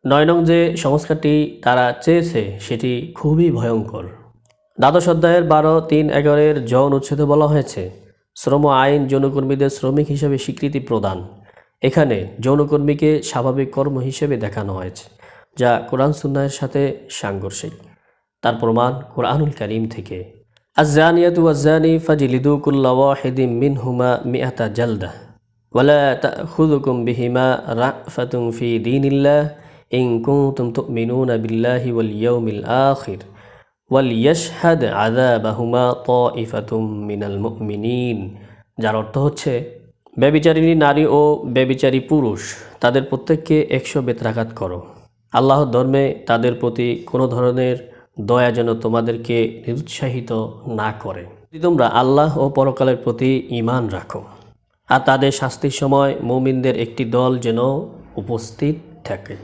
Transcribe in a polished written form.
9 নং যে সংস্কারটি তারা চেয়েছে সেটি খুবই ভয়ঙ্কর। দ্বাদশ অধ্যায়ের 12-3-11 যৌন উচ্ছেদে বলা হয়েছে শ্রম আইন যৌনকর্মীদের শ্রমিক হিসেবে স্বীকৃতি প্রদান। এখানে যৌনকর্মীকে স্বাভাবিক কর্ম হিসেবে দেখানো হয়েছে, যা কোরআন সুন্নাহের সাথে সাংঘর্ষিক। তার প্রমাণ কোরআনুল কারীম থেকে। আয-যানিয়াতু ওয়াজ-যানি ফাজলিদু কুল্লা ওয়াহিদিম মিনহুমা মিআতা জালদাহ ওয়ালা তাখুযুকুম বিহিমা রা'ফাতুন ফি দীনিল্লাহ ইন কুনতুম তু'মিনুনা বিল্লাহি ওয়াল ইয়াউমিল আখির ওয়ালিয়াশহাদ আযাবাহুমা তাইফাতুম মিনাল মুমিনিন। যার অর্থ হচ্ছে, ব্যভিচারিণী নারী ও ব্যভিচারী পুরুষ তাদের প্রত্যেককে 100 বেত্রাঘাত করো। আল্লাহর ধর্মে তাদের প্রতি কোনো ধরনের দয়া যেন তোমাদেরকে নিরুৎসাহিত না করে, যদি তোমরা আল্লাহ ও পরকালের প্রতি ঈমান রাখো। আর তাদের শাস্তির সময় মুমিনদের একটি দল যেন উপস্থিত থাকে।